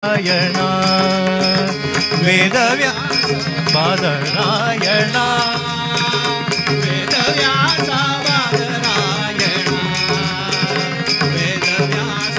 ನಾರಾಯಣ ವೇದವ್ಯಾಸ ಬಾದರಾಯಣ ವೇದವ್ಯಾಸ ಬಾದರಾಯಣ ವೇದವ್ಯಾಸ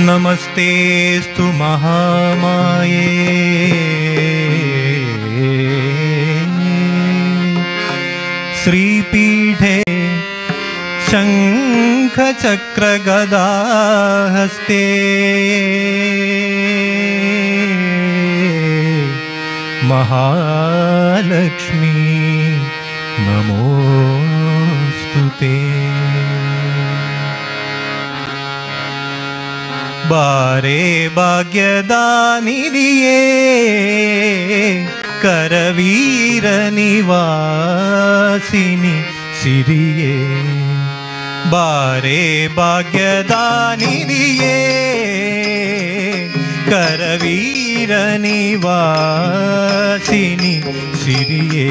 नमस्तेस्तु महामाये श्रीपीठे शङ्खचक्रगदाहस्ते महालक्ष्मी नमोस्तुते। बारे भाग्यदानिधिये करवीर निवासिनी सिरिये बारे भाग्यदानिधिये करवीर निवासिनी सिरिये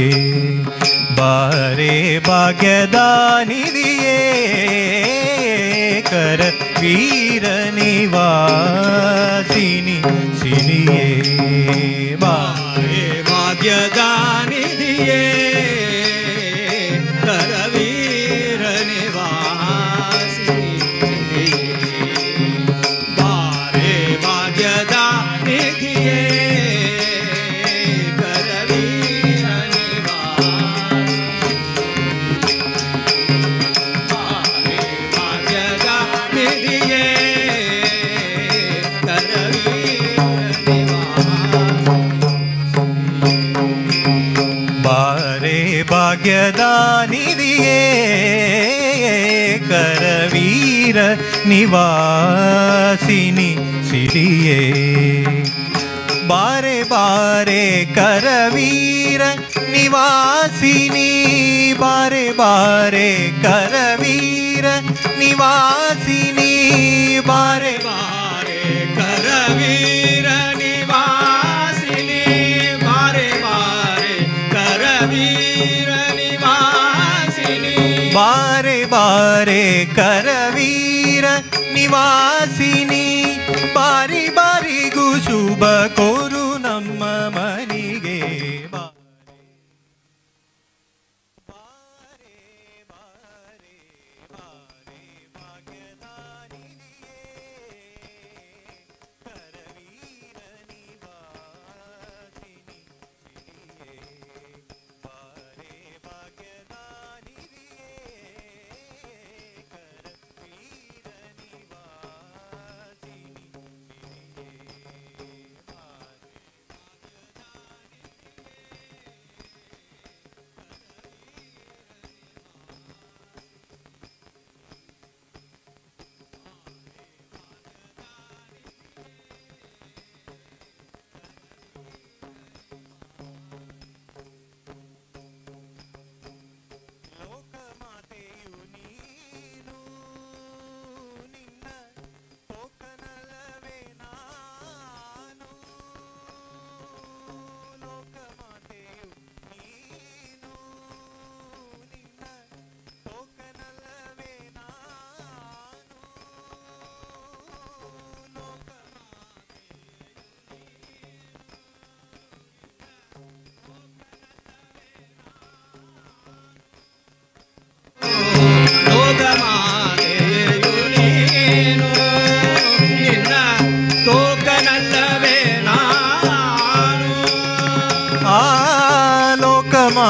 बारे भाग्यदानिधिये कर वीर निवासिनी सिरिये बारे भाग्यदानिधिये कर वीर निवासिनी सिरिये बारे भाग्यदानिधिये कर वीर भाग्यदानिधिये करवीर निवासिनी सिरिये बारे बारे करवीर निवासिनी बारे बारे करवीर निवासिनी बारे बारे करवीर निवासिनी बारे बारे करवीर बारे बारे करवीर निवासिनी बारी बारिगु शुभ कोरु नम्म मनिगे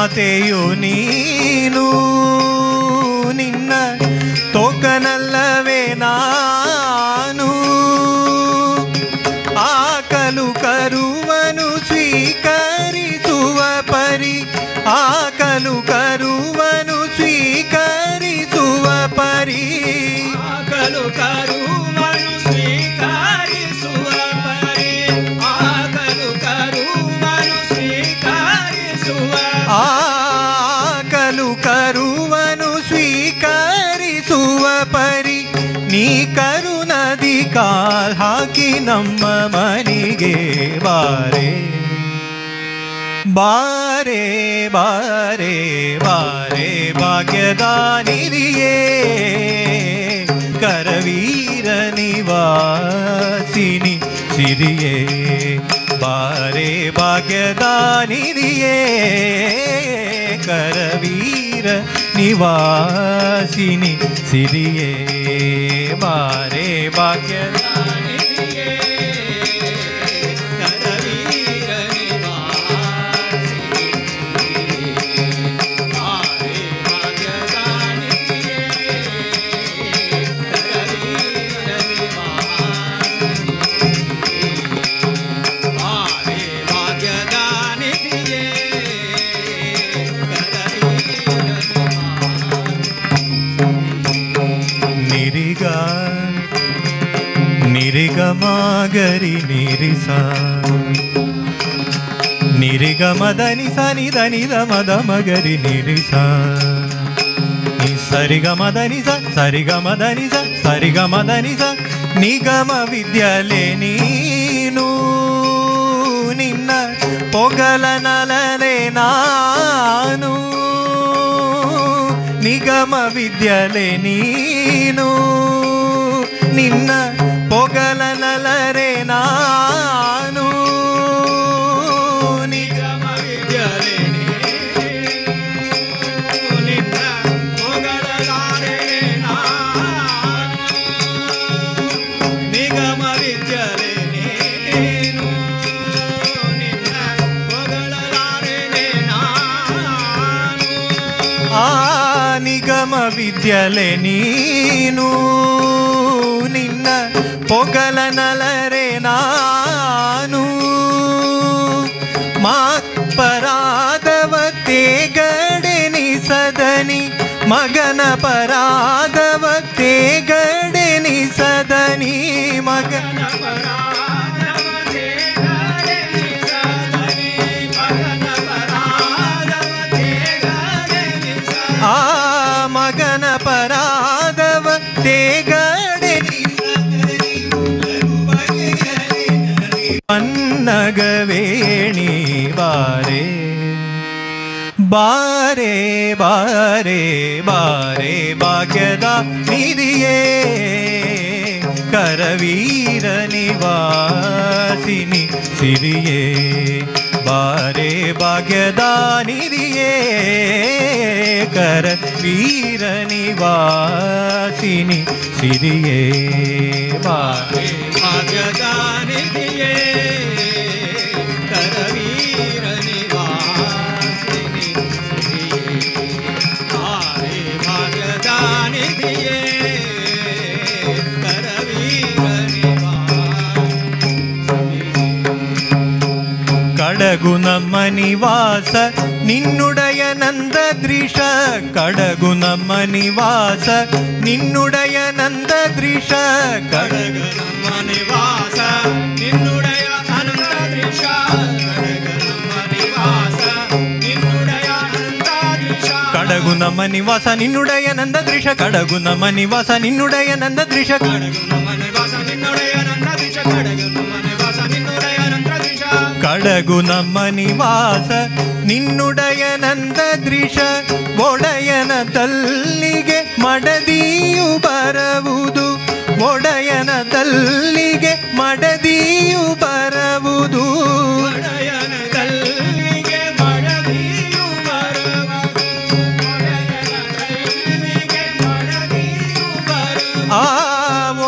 ಮಾತೆಯು ನೀನು ನಿನ್ನ ತೋಕನಲ್ಲವೇ ನಾನು ಆಕಲು ಕರುವನು ಸ್ವೀಕರಿಸುವ ಪರಿ ಆಕಲು ಕರುವನು ಸ್ವೀಕರಿಸುವ ಪರಿ ಆಕಲು ಕರುವನು ಸ್ವೀಕರಿಸುವ ಪರಿ ಆಕಲು ಕರುವನು ಸ್ವೀಕರಿಸುವ ಆಕಲು ಕರುವನು ಸ್ವೀಕರಿಸುವ ಪರಿ ನೀ ಕರುಣದಿ ಕಾಲ್ ಹಾಕಿ ನಮ್ಮ ಮನೆಗೆ ಬಾರೆ ಬಾರೆ ಬಾರೆ ಬಾರೆ ಭಾಗ್ಯದ ನಿಧಿಯೇ ಕರವೀರ ನಿವಾಸಿನಿ ಸಿರಿಯೇ ಬಾರೆ ಭಾಗ್ಯದ ನಿಧಿಯೇ ಕರವೀರ ನಿವಾಸಿನಿ ಸಿರಿಯೇ ಬಾರೆ ಭಾಗ್ಯದ ನಿಧಿಯೇ ಕರವೀರ ನಿವಾಸಿನಿ ಬಾರೆ ಭಾಗ್ಯದ ನಿಧಿಯೇ ಕರವೀರ ನಿವಾಸಿನಿ ಬಾರೆ ಭಾಗ್ಯದ ನಿಧಿಯೇ ನಿರಿಗ ನಿರಿಗಮಾಗರಿ ನಿರಿಸ ನಿರಿಗಮದನಿಸ ನಿಧನಿದ ಮದ ಮಗರಿ ನಿರಿಸ ಸರಿಗಮದನಿಸ ಸರಿಗಮದನಿಸ ಸರಿಗಮದನಿಸ ನಿಗಮ ವಿದ್ಯಲೆ ನೀನು ನಿನ್ನ ಪೊಗಲನಲನೆ ನಾನು ನಿಗಮ ವಿದ್ಯಲೆ ನೀನು ನಿನ್ನ ಪೊಗಲನಲರೆ ನಾನು ನಿಗಮ ವಿದ್ಯಲೆ ನಿನ್ನ ಪೊಗಲಲಾರೆ ನಾನು ನಿಗಮ ವಿದ್ಯಲೆ ನೀನು ನಿನ್ನ ಪೊಗಲಲಾರೆ ನಾನು ಆ ನಿಗಮ ವಿದ್ಯಲೆ ನೀನು ನಿನ್ನ ಪೊಗಲನಲರೆ ನಾನು ಮಾಪರಾಧವತೆ ಗಡೆನಿಸದನಿ ಮಗನ ಪರಾಧವತೆ ಗಡೆನಿಸದನಿ ಮಗನ ಪರಾಧವತೆ ಗಡೆನಿಸದನಿ ಮಗನ ಪರಾಧವತೆ ಗಡೆನಿಸದನಿ ಆ ಮಗನ ಪರಾಧವ ಅನ್ನಗವೇಣಿ ಬಾರೆ ಬಾರೆ ಬಾರೆ ಬಾರೆ ಭಾಗ್ಯದ ನಿಧಿಯೇ ಕರವೀರ ನಿವಾಸಿನಿ ಸಿರಿಯೇ ಬಾರೆ ಭಾಗ್ಯದ ನಿಧಿಯೇ ಕರವೀರ ನಿವಾಸಿನಿ ಸಿರಿಯೇ ಬಾರೆ ಭಾಗ್ಯದ ನಿಧಿಯೇ ಕರವೀರ ನಿವಾಸಿನಿ ಬಾರೆ ಭಾಗ್ಯದ ನಿಧಿಯೇ ಕರವೀರ ಕಡಗು ನಮ್ಮ ನಿವಾಸ ನಿನ್ನುடைய ನಂದ ದೃಶ ಕಡಗು ನಮ್ಮ ನಿವಾಸ ನಿನ್ನುடைய ನಂದ ದೃಶ ಕಡಗ ನಮ್ಮ ನಿವಾಸ ನಿನ್ನುடைய ಅನಂತ ದೃಶ ಕಡಗ ನಮ್ಮ ನಿವಾಸ ನಿನ್ನುடைய ಅನಂತ ದೃಶ ಕಡಗು ನಮ್ಮ ನಿವಾಸ ನಿನ್ನುடைய ನಂದ ದೃಶ ಕಡಗು ನಮ್ಮ ನಿವಾಸ ನಿನ್ನುடைய ನಂದ ದೃಶ ಕಡಗು ನಮ್ಮ ನಿವಾಸ ನಿನ್ನುடைய ನಂದ ದೃಶ ಕಡಗು ನಮ್ಮ ನಿವಾಸ ನಿನ್ನುடைய ನಂದ ದೃಶ ಕಡಗು ನಮ್ಮ ನಿವಾಸ ನಿನ್ನುடைய ನಂದ ದೃಶ ಒಡೆಯನ ತಲ್ಲಿಗೆ ಮಡದಿಯು ಬರವುದು ಒಡೆಯನ ತಲ್ಲಿಗೆ ಮಡದಿಯು ಬರವುದು ಒಡೆಯನ ತಲ್ಲಿಗೆ ಮಡದಿಯು ಬರುವುದು ಒಡೆಯನ ತಲ್ಲಿಗೆ ಮಡದಿಯು ಬರುವುದು ಆ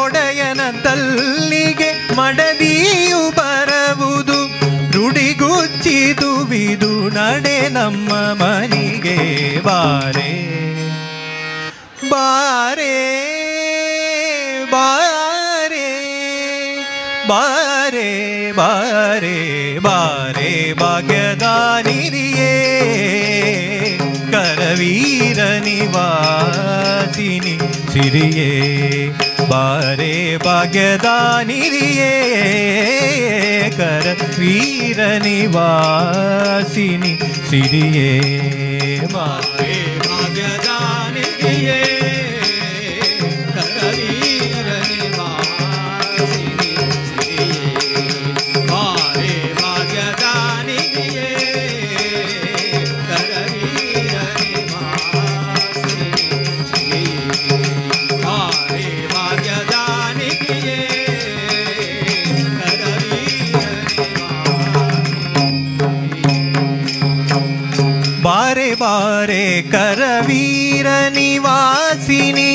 ಒಡೆಯನ ತಲ್ಲಿಗೆ ಮಡದಿಯು ಬರವುದು ರುಡಿಗುಚ್ಚಿದು ವಿದುಣ ನಡೆ ನಮ್ಮ ಮನಿಗೆ ಬಾರೆ ಬಾರೆ ಬಾರೆ ಬಾರೆ ಬಾರೆ ಬಾರೆ ಭಾಗ್ಯದ ನಿರಿಯೇ ಕರವೀರ ನಿವಾಸಿನಿ ಸಿರಿಯೇ ಬಾರೆ ಭಾಗ್ಯದ ನಿರಿಯೇ ಕರವೀರ ನಿವಾಸಿನಿ ಸಿರಿಯೇ ಬಾರೆ ಭಾಗ್ಯದ ನಿರಿಯೇ ಕರವೀರ ನಿವಾಸಿನಿ ಸಿರಿಯೇ ಬಾರೆ ಭಾಗ್ಯದ ನಿರಿಯೇ ಕರವೀರ ನಿವಾಸಿನಿ ಸಿರಿಯೇ ಬಾರೆ ಭಾಗ್ಯದ ನಿರಿಯೇ ಬಾರೆ ಬಾರೆ ಕರವೀರ ನಿವಾಸಿನಿ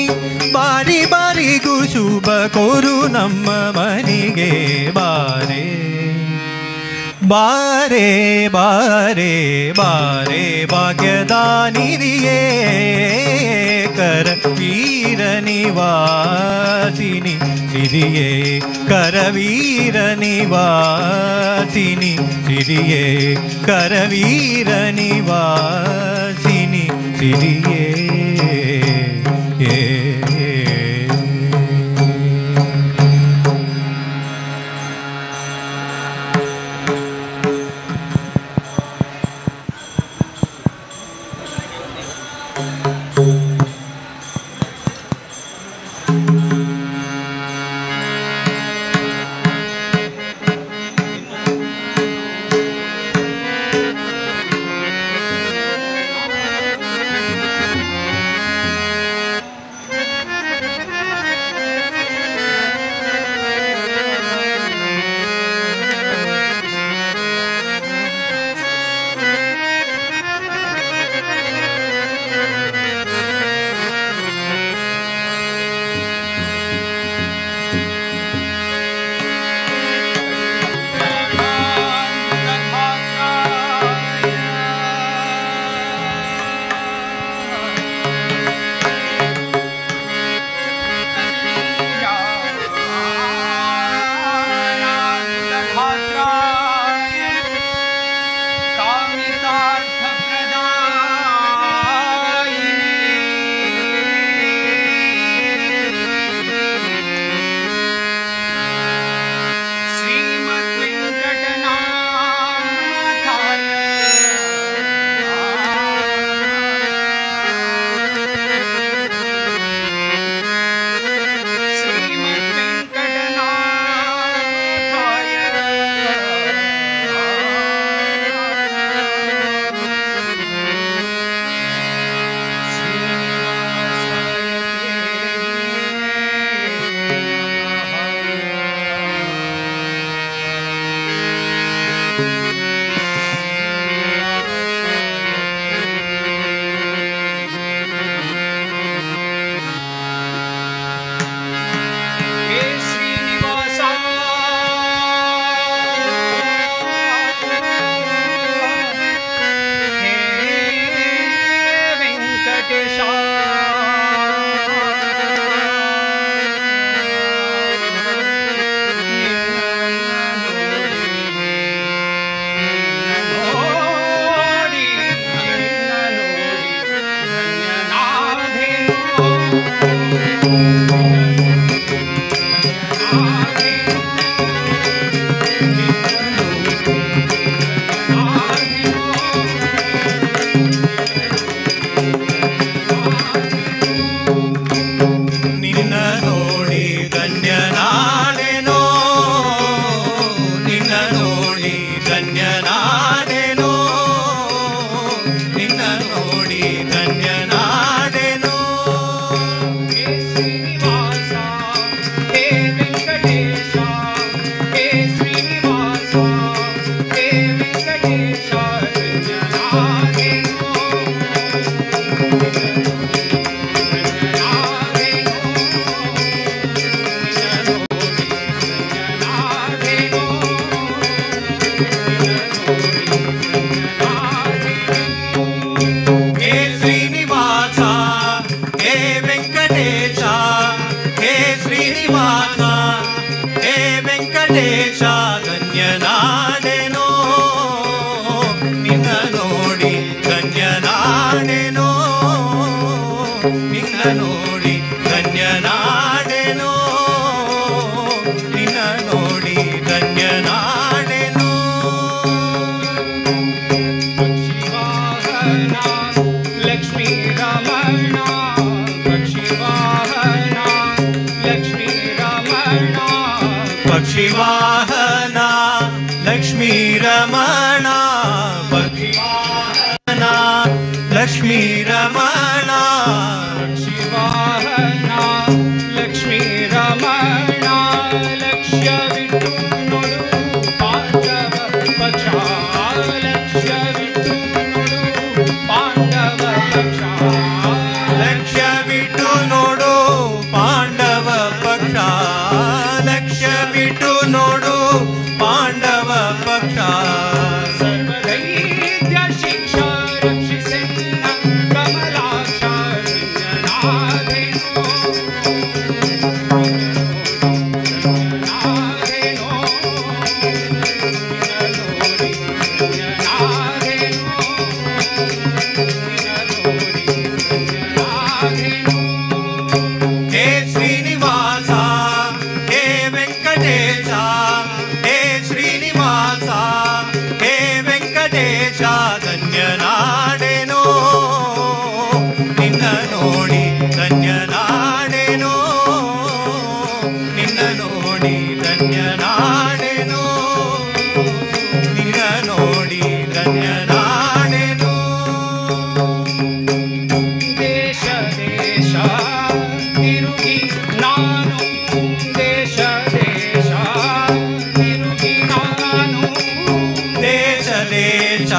ಬಾರಿ ಬಾರಿಗೂ ಶುಭ ಕೋರು ನಮ್ಮ ಮನೆಗೆ ಬಾರೆ ಬಾರೆ ಬಾರೆ ಬಾರೆ ಭಾಗ್ಯದ ನಿರಿಯೇ ಕರವೀರ ನಿವಾಸಿನಿ ಸಿರಿಯೇ ಕರವೀರ ನಿವಾಸಿನಿ ಸಿರಿಯೇ ಕರವೀರ ನಿವಾಸಿನಿ ಸಿರಿಯೇ ಧನ್ಯನಾಡೆನೋ ನಿನ್ನ ನೋಡಿ ಧನ್ಯನಾಡೆನೋ ನಿನ್ನ ನೋಡಿ ಧನ್ಯನಾಡೆನೋ ಲಕ್ಷ್ಮೀ ರಮಣ ಪಕ್ಷಿವಾಹನ ಲಕ್ಷ್ಮೀ ರಮಣ ಪಕ್ಷಿವಾಹನ ಲಕ್ಷ್ಮೀ ರಮಣ ಪಕ್ಷಿವಾಹನ ಲಕ್ಷ್ಮೀ ರಮಣ ಪಕ್ಷಿವಾಹನ ಲಕ್ಷ್ಮೀ ರಮಣ ಲಕ್ಷ್ಯವಿಟ್ಟು ನೋಡು ಪಾಂಡವ ಪಕ್ಷ ಲಕ್ಷ್ಯವಿಟ್ಟು ನೋಡು ಪಾಂಡವ ಪಕ್ಷ ಲಕ್ಷ್ಯವಿಟ್ಟು ನೋಡು ಪಾಂಡವ ಪಕ್ಷ ಲಕ್ಷ್ಯವಿಟ್ಟು ನೋಡು ಪಾಂಡವ ಪಕ್ಷ ಸರ್ವದೈತ್ಯ ಶಿಕ್ಷಾ ರಕ್ಷಿಸೆನ್ನ ಕಮಲಾಕ್ಷ ರಂಜನಾಧೇನೋ ಹೇ ಶ್ರೀನಿವಾಸ ಹೇ ವೆಂಕಟೇಶ ಹೇ ಶ್ರೀನಿವಾಸ ಹೇ ವೆಂಕಟೇಶ ಧನ್ಯನಾಡೆನೋ ನಿನ್ನ ನೋಡಿ ಧನ್ಯನಾಡೆನೋ ನಿನ್ನ ನೋಡಿ ಧನ್ಯನಾಡೆನೋ ನಿನ್ನ ನೋಡಿ ಧನ್ಯನಾಡೆನೋ ದೇಶ ದೇಶ ತಿರುಗಿ ನಾನು ದೇಶ ದೇಶ ತಿರುಗಿ ನಾನು ದೇಶ ದೇಶ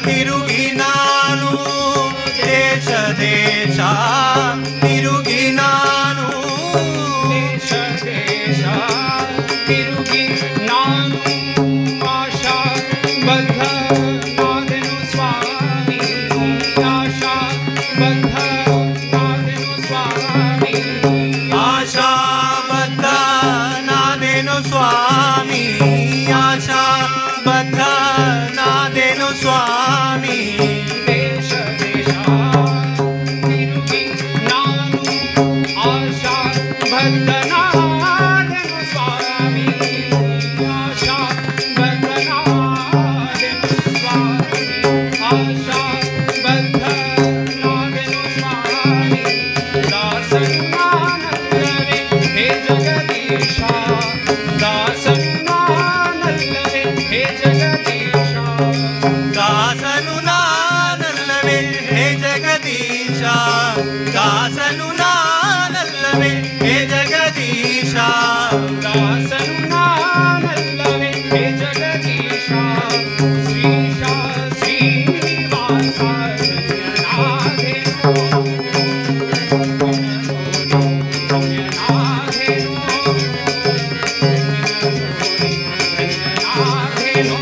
ತಿರುಗಿ ನಾನು ದೇಶ ದೇಶ ತಿರುಗಿ ನಾನು ದೇಶ ದೇಶ ತಿರುಗಿ ನಾನು ಆಶಾ ಬದ್ಧ ನಾದೆನು ಸ್ವಾಮಿ ಆಶಾ ಬದ್ಧ ನಾದೆನು ಸ್ವಾಮಿ ಆಶಾ ಬದ್ಧ ನಾದೇನು ಸ್ವಾಮಿ ಆಶಾ ಬದ್ಧ ನಾದೇನು ಸ್ವಾಮಿ ದೇಶ ದೇಶ ತಿರುಗಿ ನಾನು ಆಶಾ ಬದ್ಧನಾದೆನು ಸ್ವಾಮಿ ಆಶಾ ಬದ್ಧನಾದೆನು ಸ್ವಾಮಿ ಆಶಾ ಬದ್ಧನಾದೆನು ಸ್ವಾಮಿ ದಾಸನು ನಾನಲ್ಲವೇ ಹೇ ಜಗದೀಶ ದಾಸನು ನಾನಲ್ಲವೇ ಹೇ ಜಗದೀಶ ದಾಸನು ನಾನಲ್ಲವೇ ಹೇ ಜಗದೀಶ ದಾಸನು ನಾನಲ್ಲವೇ ಹೇ ಜಗದೀಶ ದಾಸನು ನಾನಲ್ಲವೇ ಹೇ ಜಗದೀಶ ಶ್ರೀಶ ಶ್ರೀನಿವಾಸ ಧನ್ಯನಾಧೇನೋ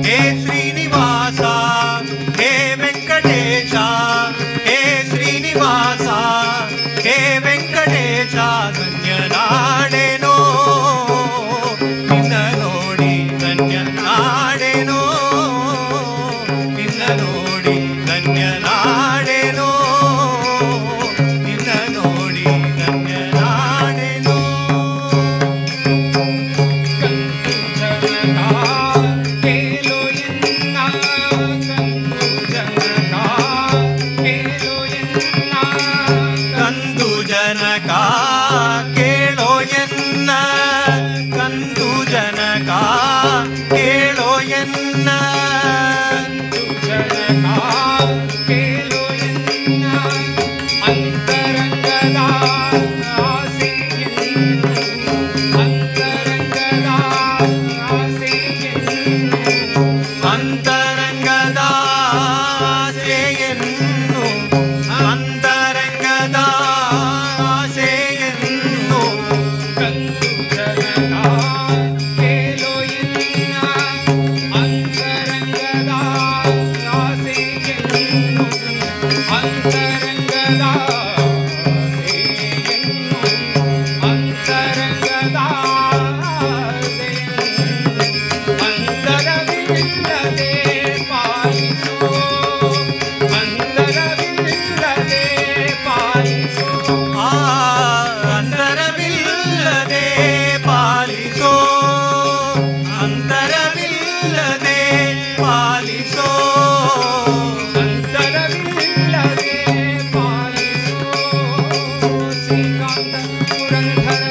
ಹೇ ಶ್ರೀನಿವಾಸ ಹೇ ವೆಂಕಟೇಶ ಹೇ ಶ್ರೀನಿವಾಸ ಹೇ ವೆಂಕಟೇಶ ಧನ್ಯನಾಡೆನೋ ನಿನ್ನ ನೋಡಿ ಧನ್ಯನಾಡೆನೋ ನಿನ್ನ ನೋಡಿ ಧನ್ಯನಾಡೆನೋ ನಿನ್ನ ನೋಡಿ ಧನ್ಯನಾಡೆನೋ ಕಂದು ಜನಕ ಕೇಳೋ ಎನ್ನ ಕಂದು ಜನಕ ಕೇಳೋ ಎನ್ನ ಅಂತರಂಗದ ಆಸೆಯನ್ನು ಅಂತರಂಗದ ಆಸೆಯನ್ನು ಅಂತರಂಗದ ಆಸೆಯನ್ನು ಅಂತರಂಗದ ಆಸೆಯನ್ನು ಕಂದು ಜನಕ ಕೇಳೋ ಎನ್ನ ಅಂತರಂಗದ ಅಂತರವಿಲ್ಲದೆ ಪಾಲಿಸೋ ಅಂತರವಿಲ್ಲದೆ ಪಾಲಿಸೋ ಶ್ರೀಕಾಂತ ಪುರಂದರ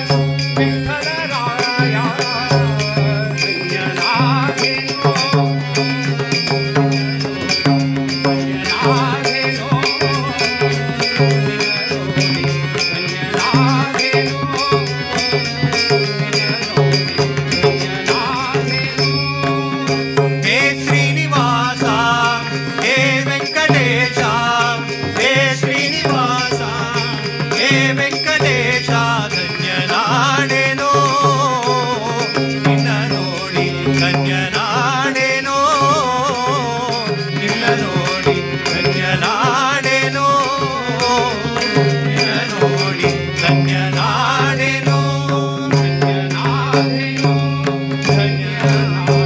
ವಿಠಲರಾಯ ಧನ್ಯನಾದೆನೋ ಧನ್ಯನಾದೆನೋ ಹೇ ಶ್ರೀನಿವಾಸ ಹೇ ವೆಂಕಟೇಶ ಹೇ ಶ್ರೀನಿವಾಸ ಹೇ ವೆಂಕಟೇಶ ಧನ್ಯನಾಡೆನೋ ನಿನ್ನ ನೋಡಿ ಧನ್ಯನಾಡೆನೋ ನಿನ್ನ ನೋಡಿ ಧನ್ಯನಾಡೆನೋ ನಿನ್ನ ನೋಡಿ ಧನ್ಯನಾಡೆನೋ ಧನ್ಯನಾದೆನೋ ಧನ್ಯನಾದೆನೋ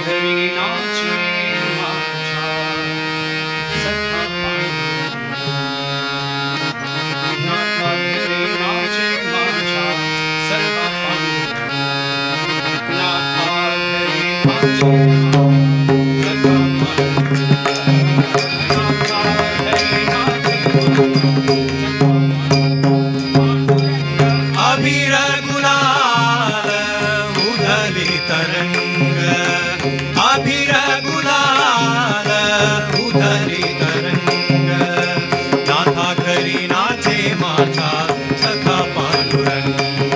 घरी नाचे माझ्या सखा पांडुरंगा नाथा घरी नाचे माझ्या सखा पांडुरंगा नाथा घरी नाचे अबीर गुलाल उधली तरंग अबीर गुलाल उधली तरंग नाथा घरी नाचे माझा सखा पांडुरंग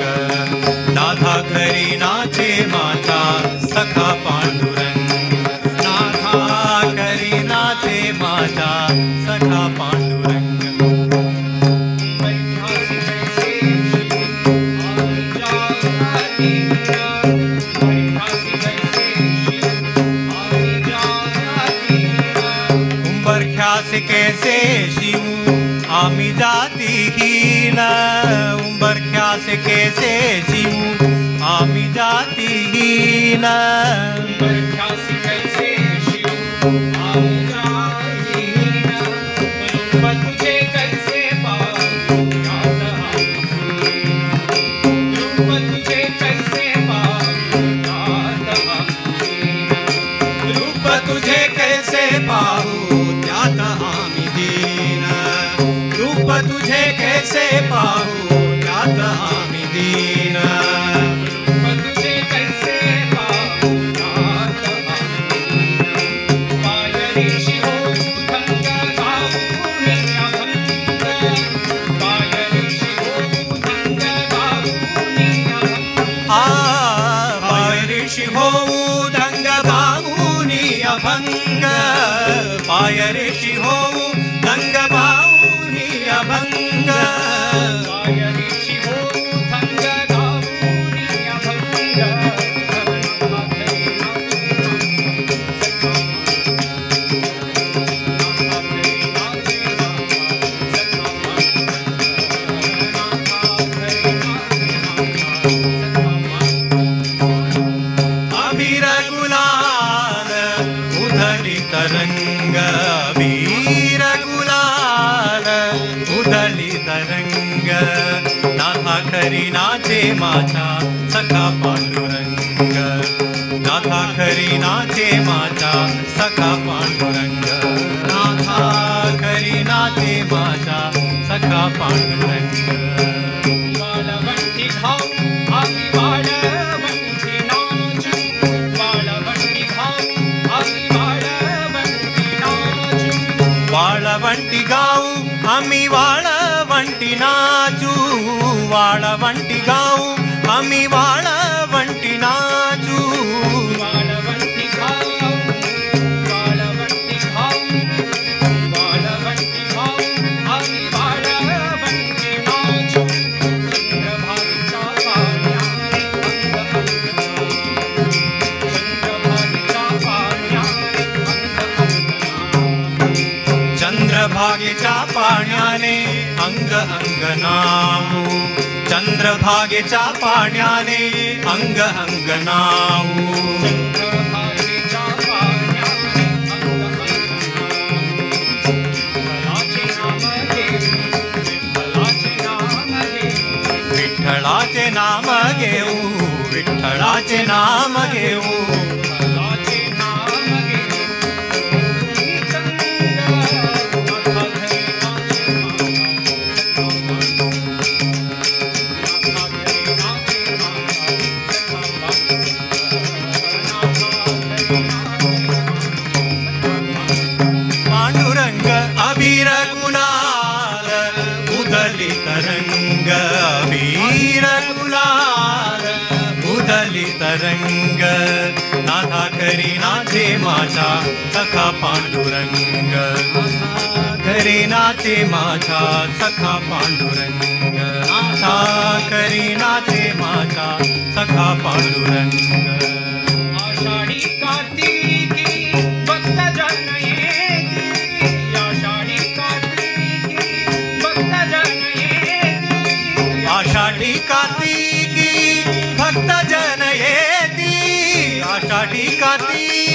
नाथा घरी नाचे माझा सखा पांडुरंग नाथा घरी नाचे माझा सखा पांडुरंग कैसे शिव आमी जातिहीन उंबरख्यास कैसे शिव आमी जातिहीन उंबरख्यास कैसे शिव आमी जातिहीन रूप तुझे कैसे पाऊं याद रूप तुझे कैसे पाऊं याद रूप तुझे कैसे पाऊं रूप तुझे कैसे पाहू यात आम्ही दीन रूप तुझे कैसे पाहू यात आम्ही पायरीशी होऊ धंग गाऊनी अभंग पायरीशी होऊ धंग गाऊनी अभंग पायरीशी होऊ धंग गाऊनी अभंग पायरीशी होऊ धंग गाऊनी अभंग पायरीशी होऊ धंग गाऊनी अभंग अबीर गुलाल उधली तरंग अबीर गुलाल उधली तरंग नाथा खरी नाचे माझा सखा पांडुरंग नाथा खरी नाचे माझा सखा पांडुरंग नाथा खरी नाचे माझा सखा पांडुरंग वाळवंटी खाऊ आम्ही वाळवंटी नाचू वाळवंटी खाऊ आम्ही वाळवंटी नाचू वाळवंटी गाऊ आम्ही वाळवंटी नाचू वाळवंटी गाऊ आम्ही वाळवंटी नाचू वाळवंटी खाऊ वाळवंटी खाऊ वाळवंटी खाऊ आम्ही वाळवंटी नाचू चंद्रभागेच्या पाण्याने चंद्रभागेच्या पाण्याने अंग अंग नाऊ चंद्रभागेच्या पाण्याने अंग अंग नाऊ चंद्रभागेच्या पाण्याने अंग विठ्ठलाचे नाम घेऊ विठ्ठलाचे नाम घेऊ पांडुरंग अबीर गुलाल उधली तरंग अबीर गुलाल उधली तरंग नाथा करी नाचे माझा सखा पांडुरंग करी नाचे माझा सखा पांडुरंग नाथा करी नाचे माझा सखा पांडुरंग आषाढी कार्तिकी भक्त जन येती आषाढी कार्तिकी भक्त जन येती आषाढी कार्तिकी भक्त जन येती आषाढी कार्तिकी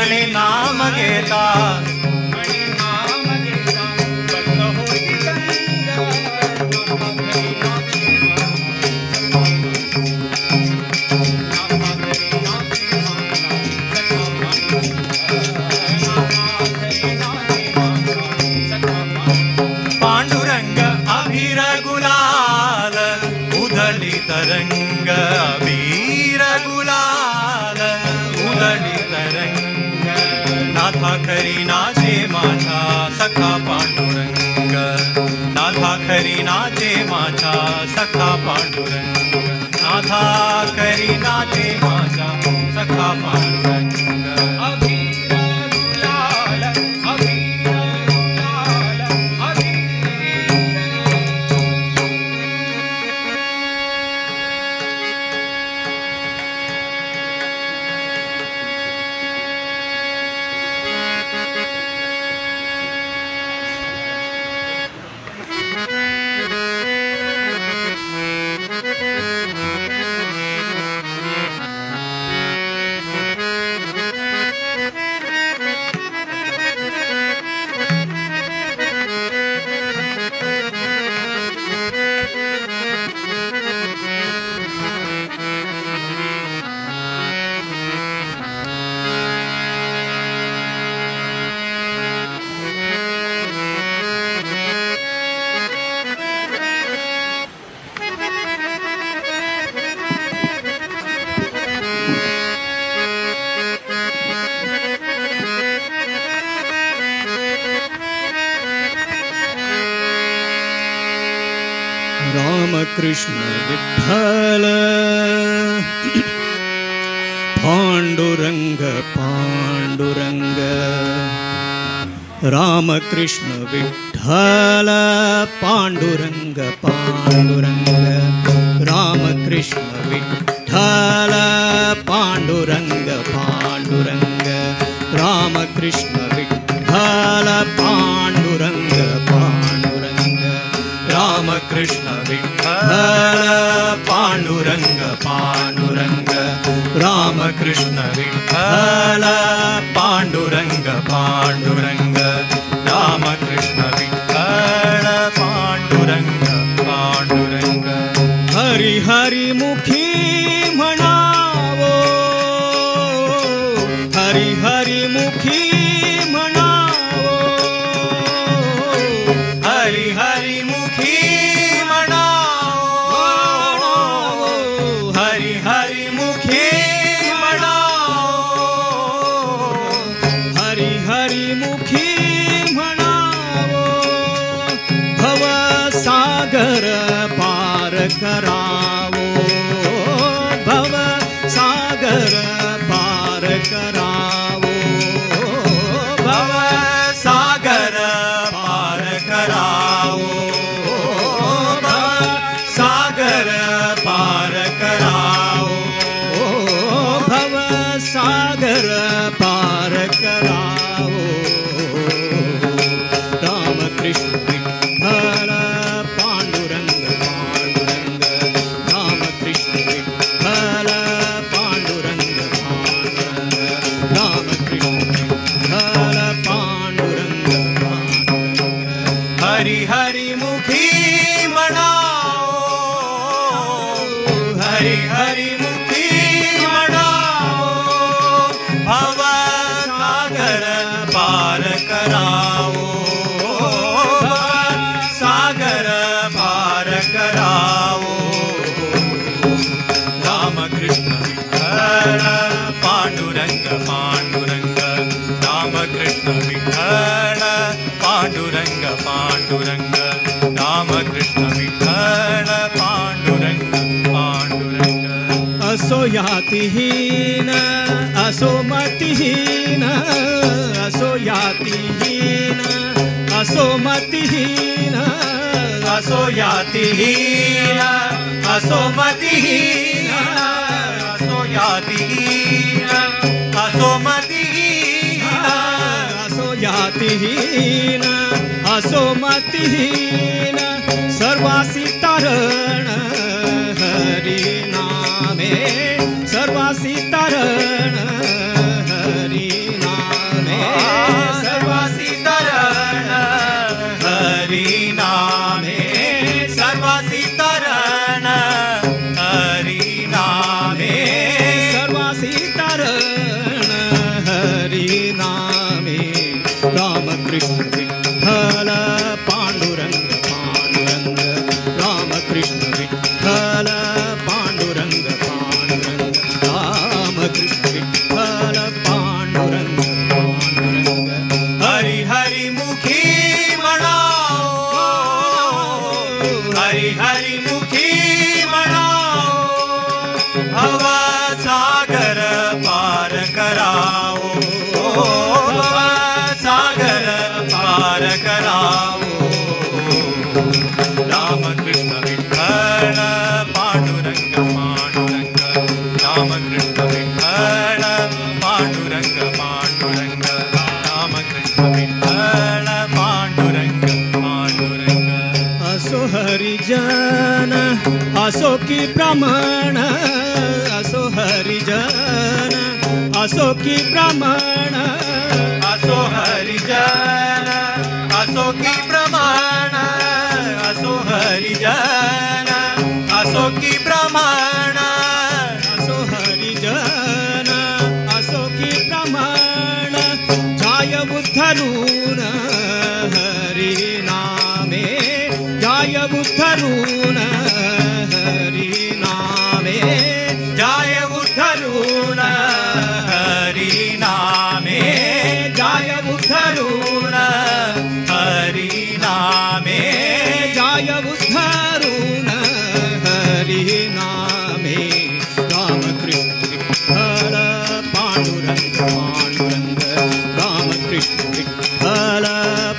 मणि नाम घेता मणि नाम घेता बंद होती गंगा पांडुरंग अभीर गुलाल उधळी तरंग अभीर गुलाल उधळी तरंग नाथा खरी नाचे माझा सखा पांडुरंग नाथा खरी नाचे माझा सखा पांडुरंग नाथा खरी नाचे माझा सखा पांडुरंग अभीर गुलाल अभीर गुलाल रामकृष्ण विठ्ठल पांडुरंग पांडुरंग रामकृष्ण विठ्ठल पांडुरंग पांडुरंग रामकृष्ण विठ्ठल पांडुरंग पांडुरंग रामकृष्ण विठ्ठल पांडुरंग पांडुरंग रामकृष्ण विठ्ठल पांडुरंग पांडुरंग रामकृष्ण विठ्ठल पांडुरंग पांडुरंग रामकृष्ण विठ्ठल पांडुरंग पांडुरंग हरि हरि मुखी म्हणावो हरि हरि मुखी म्हणावो हरि हरि मुखी मनाओ हरि हरि मुखी मनाओ हरि हरि मुखी म्हणावो भव सागर पार करावो भव सागर पार करावो भव सागर पार कराओ भव सागर पार कराओ भव सागर पार करावो रामकृष्ण विठ्ठल पांडुरंग पांडुरंग रामकृष्ण विठ्ठल पांडुरंग पांडुरंग रामकृष्ण विठ्ठल पांडुरंग पांडुरंग हरि हरि मुखी मनाओ हरि हरि मुखी मनाओ भव सागर पार कराओ भव सागर पार कराओ रामकृष्ण विठ्ठल पांडुरंग पांडुरंग रामकृष्ण विठ्ठल पांडुरंग पांडुरंग रामकृष्ण विठ्ठल पांडुरंग पांडुरंग असो यातिहीन असो मतिहीन असो यातिहीन असो मतिहीन असो यातिहीन असो मतिहीन असो यातिहीन असो मतिहीन असो यातिहीन असो मतिहीन सर्वासी तारण हरि नामे सर्वासी तारण हरि नामे पांडुरंग रामकृष्ण विठ्ठल पांडुरंग पांडुरंग असो हरिजन असो की ब्राह्मण असो हरिजन असो की ब्राह्मण असो हरिजन असो की ब्राह्मण असो हरिजन असो की ब्राह्मण असो हरिजन असो की ब्राह्मण जाय बुद्धरून हरि नामे जाय बुद्धरून हरि नामे जाय बुद्धरून हरि नामे जाय बुद्धरून हरि नामे जाय बुद्धरून हरि नामे रामकृष्ण विठ्ठल पांडुरंग पांडुरंग रामकृष्ण विठ्ठल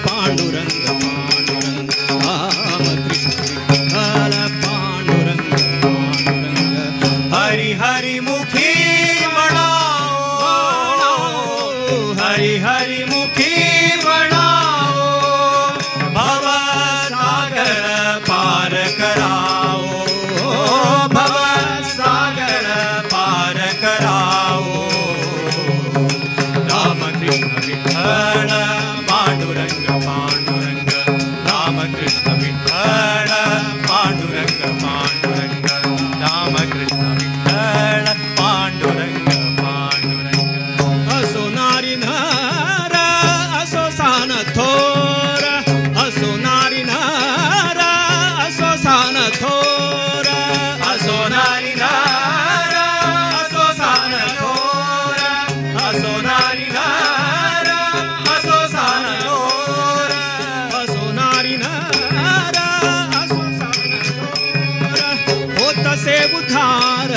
पांडुरंग पांडुरंग रामकृष्ण विठ्ठल पांडुरंग पांडुरंग हरि हरि मुखी बनाओ हरि हरि मुखी बनाओ भव सागर पार कराओ भव सागर पार कराओ रामकृष्ण विठ्ठल पांडुरंग पांडुरंग रामकृष्ण विठ्ठल पांडुरंग पांडुरंग रामकृष्ण विठ्ठल पांडुरंग पांडुरंग असो नारी नार असो सान थोर असो नारी नार असो सान थोर असो नारी नार असो सान थोर असो नारी नार असो सान थोर असो नारी नार असो सान थोर होत से उधार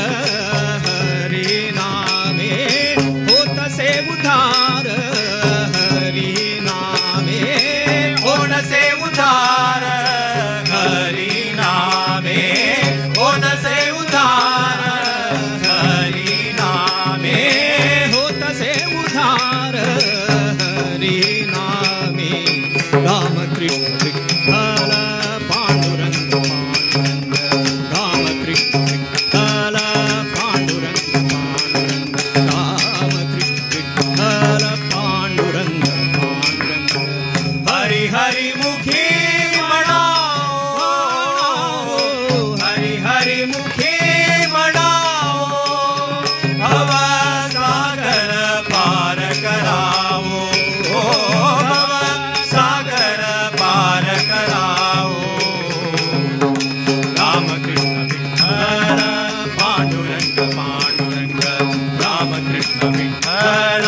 हरि नामे होत से उधार हरि नामे ओन से उधार हरि नामे ओन से उधार हरि नामे होत से उधार हरि नामे रामकृष्ण विठ्ठल पांडुरंग पांडुरंग रामकृष्ण विठ्ठल पांडुरंग पांडुरंग रामकृष्ण विठ्ठल पांडुरंग पांडुरंग हरि हरि मुखी बनाओ हरि हरि मुखी बनाओ भव सागर पार कराओ भव सागर पार कराओ रामकृष्ण विठ्ठल पांडुरंग पांडुरंग रामकृष्ण विठ्ठल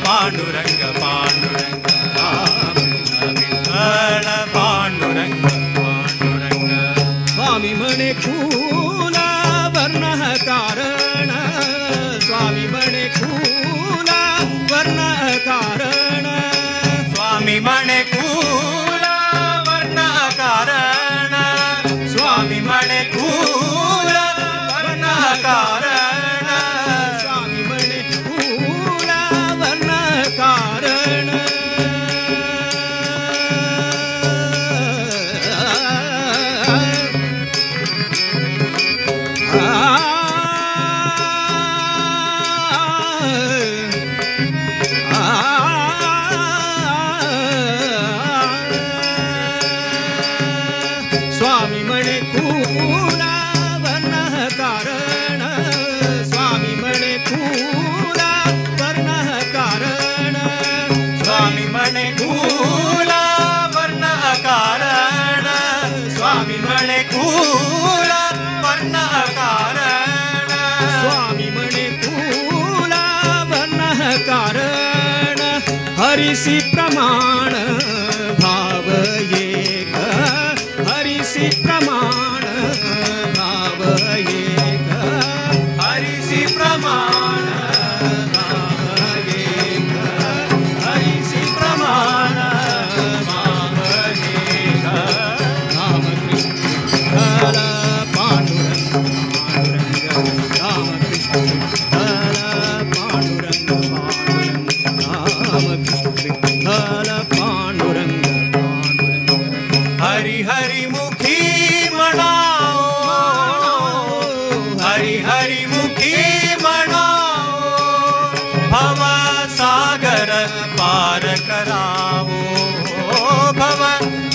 पांडुरंग पांडुरंग रामकृष्ण विठ्ठल पांडुरंग पांडुरंग स्वामी म्हणे खूल वर्ण कारण स्वामी म्हणे खूल वर्ण कारण स्वामी म्हणे खूल वर्ण कारण स्वामी म्हणे खूल वर्ण कारण स्वामी म्हणे खूल वर्ण कारण स्वामी म्हणे खूला वर्ण कारण स्वामी म्हणे खूला वर्ण कारण स्वामी म्हणे खूल वर्ण कारण स्वामी म्हणे खूल वर्ण कारण स्वामी म्हणे खूला वर्ण कारण हरिसी प्रमाण भाव एक हरिसी प्रमाण भाव एक हरिसी प्रमाण भाव एक हरिसी प्रमाण भाव एक रामकृष्ण विठ्ठल पांडुरंग पांडुरंग रामकृष्ण विठ्ठल पांडुरंग पांडुरंग राम विठ्ठल पांडुरंग हरि हरि मुखी मनाओ हरि हरि मुखी मनाओ भव सागर पार कराओ भव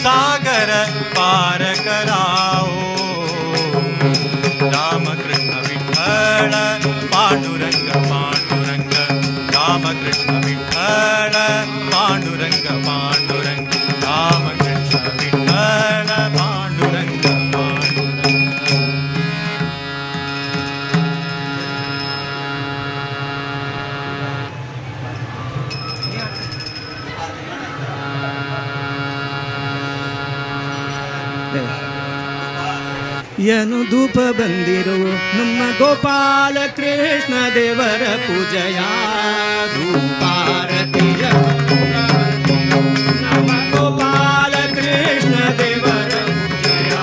सागर पार कराओ राम कृष्ण विठ्ठल पांडुरंग पांडुरंग राम कृष्ण विठ्ठल पांडुरंग पांडुरंग राम कृष्ण विठ्ठल पांडुरंग यनु धूप बंदिरो ನಮ್ಮ ಗೋಪಾಲ ಕೃಷ್ಣ ದೇವರ ಪೂಜೆಯ ಧೂಪಾರತಿಯ ನಮ್ಮ ಗೋಪಾಲ ಕೃಷ್ಣ ದೇವರ ಪೂಜೆಯ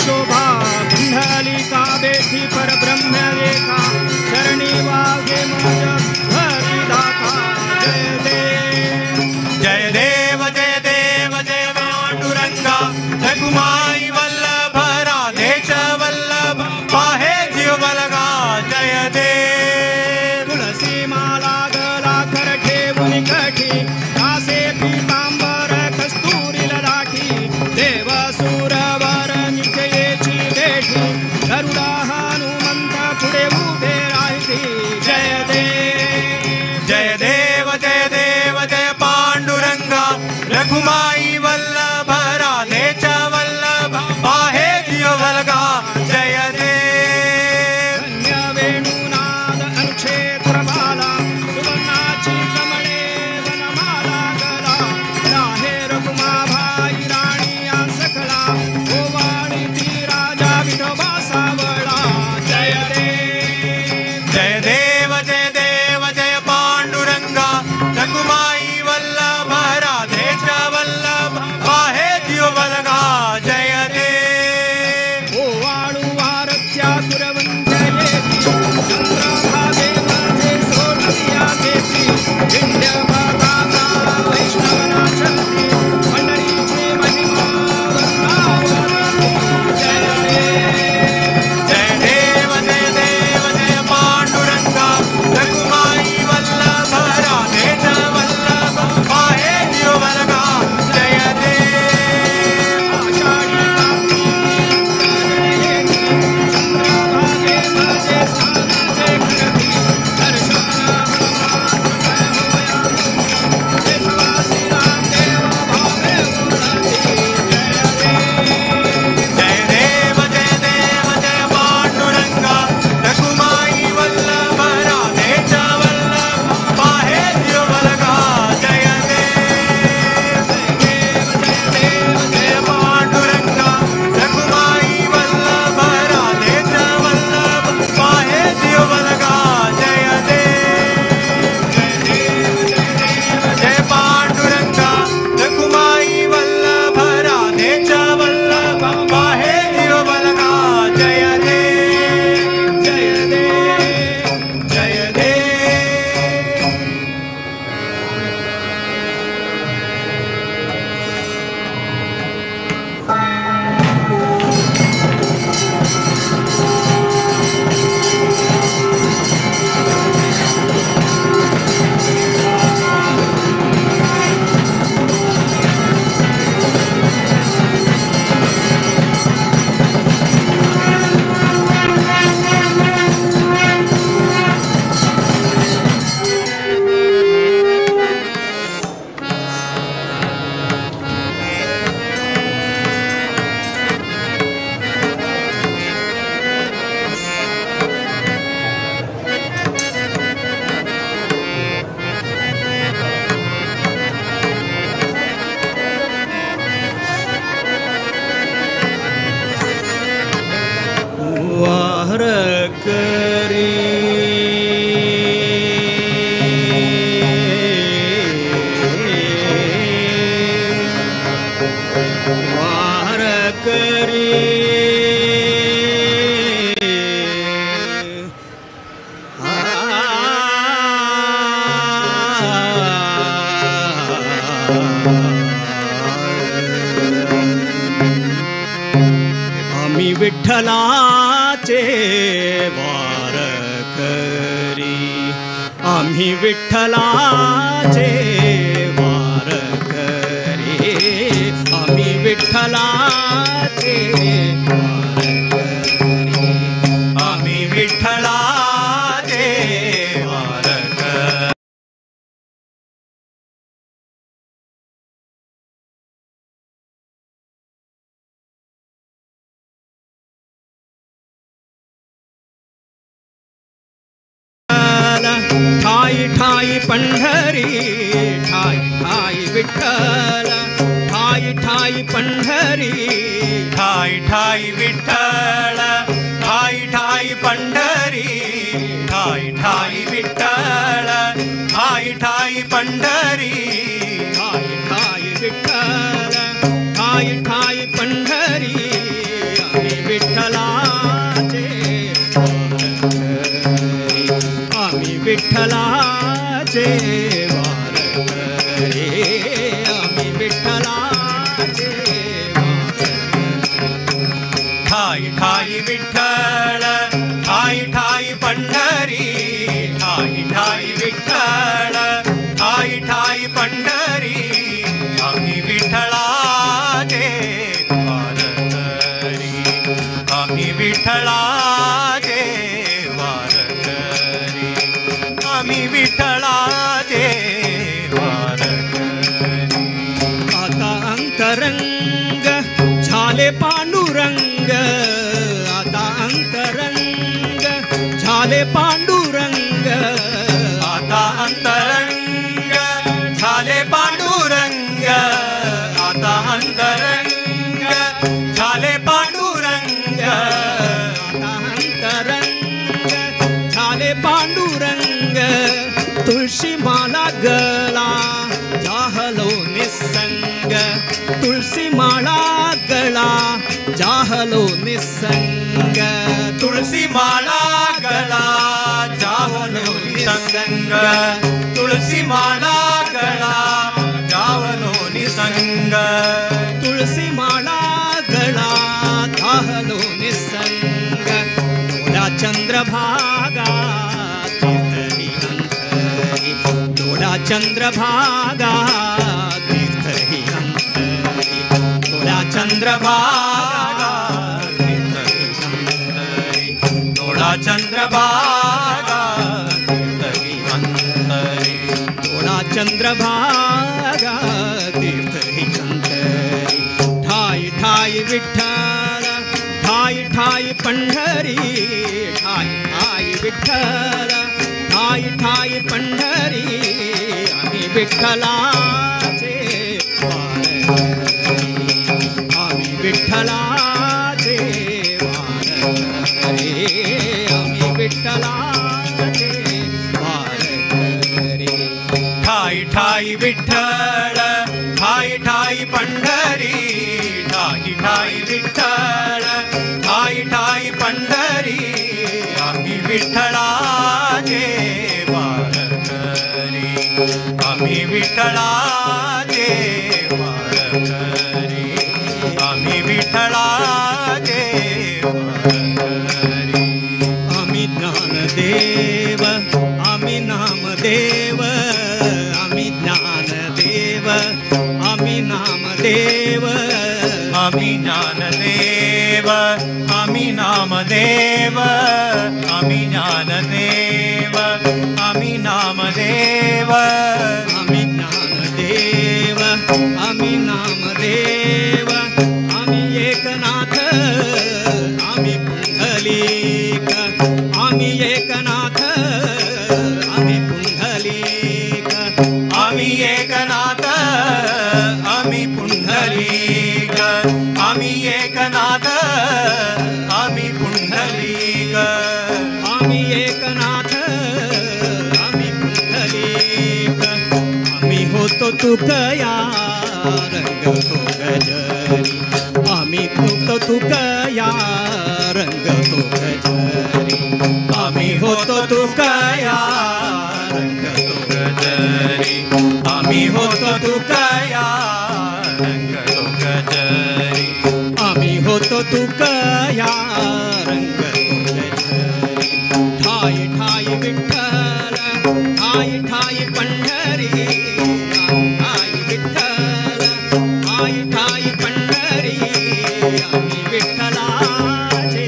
शोभा कुंडलिका बेटी पर ब्रह्म रेखा चरणी वागे मज हरिदाता जय देव जय देव जय पांडुरंगा रघुमाई वल्लभ राधेश वल्लभ पाहे जीव बलगा जय देव तुलसी माला गला कर ठेवुनि कठी दासे पीतांबर कस्तूरी ललाठी देव सुरवर गरुडा हनुमंत पुढे उभे राहती जय देव जय देव जय पांडुरंगा रघुमाई वल्लभ राधेश वल्लभ पाहे जीव बलगा जय देव धन्य वेणुनाद अनुक्षेत्र बाला सुवर्णाची कमळे वनमाला गला विठ्ठलाचे वारकरी, आम्ही विठ्ठलाचे वारकरी, आम्ही विठ्ठलाचे वारकरी, आम्ही विठ्ठलाचे वारकरी. ठाई ठाई पंढरी, ठाई ठाई विठ्ठल, ठाई ठाई पंढरी, ठाई ठाई विठ्ठल, ठाई ठाई पंढरी, ठाई ठाई विठ्ठल, ठाई ठाई पंढरी, ठाई ठाई विठ्ठल, ठाई ठाई पंढरी, आम्ही विठ्ठलाचे वारकरी, आम्ही विठ्ठलाचे वारकरी, आम्ही विठ्ठलाचे वारकरी. ठाई ठाई विठ्ठल, ठाई ठाई पंढरी, ठाई ठाई विठ्ठल, ठाई ठाई पंढरी, आम्ही विठ्ठलाचे वारकरी, आम्ही विठ्ठलाचे वारकरी, आम्ही विठ्ठलाचे वारकरी. आता अंतरंग झाले पांडुरंग, आता अंतरंग झाले पांडुरंग, आता अंतरंग झाले पांडुरंग, आता अंतरंग झाले पांडुरंग, आता अंतरंग झाले पांडुरंग. तुळशी माला गळा जाहलो निसंग, तुळशी माळा गळा जाहलो निसंग, तुळसी माला गळा जावलो निसंग, तुळसी माला गळा जावलो निसंग, तुळशी माळा गळा जाहलो निसंग. डोळा चंद्रभागा तीर्थही अंतरी, डोळा चंद्रभागा तीर्थही अंतरी, डोळा चंद्रभागा तीर्थही अंतरी, डोळा चंद्रभागा तीर्थही अंतरी, डोळा चंद्रभागा तीर्थही अंतरी. ठाई ठाई विठ्ठल, ठाई ठाई पंढरी, ठाई ठाई विठ्ठल, ठाई ठाई पंढरी, आम्ही विठ्ठलाचे वारकरी, आम्ही विठ्ठलाचे वारकरी, आम्ही विठ्ठलाचे वारकरी. ठाई ठाई विठ्ठल, ठाई ठाई पंढरी, ठाई ठाई विठ्ठल, ठाई ठाई पंढरी, आम्ही विठ्ठलाचे वारकरी, आम्ही विठ्ठलाचे वारकरी, आम्ही विठ्ठलाचे वारकरी. आम्ही ज्ञानदेव, आम्ही नामदेव, आम्ही ज्ञानदेव, आम्ही नामदेव, आम्ही ज्ञानदेव, आम्ही नामदेव, आम्ही ज्ञानदेव, आम्ही नामदेव, आम्ही ज्ञानदेव, आम्ही नामदेव, आम्ही एकनाथ, आम्ही पुंडलिक, आम्ही एकनाथ, आम्ही पुंडलिक, आम्ही एकनाथ, आम्ही पुंडलिक, आम्ही एकनाथ, आम्ही पुंडलिक, आम्ही एकनाथ, आम्ही पुंडलिक, आम्ही होतो तुकया रंग तो गजरी, आम्ही होतो तुकया रंग तो गजरी, आम्ही होतो तुकया रंग तो गजरी, आम्ही होतो तुकया रंग तो गजरी, आम्ही होतो तुकया ठाई ठाई पंढरी आम्ही विठ्ठलाचे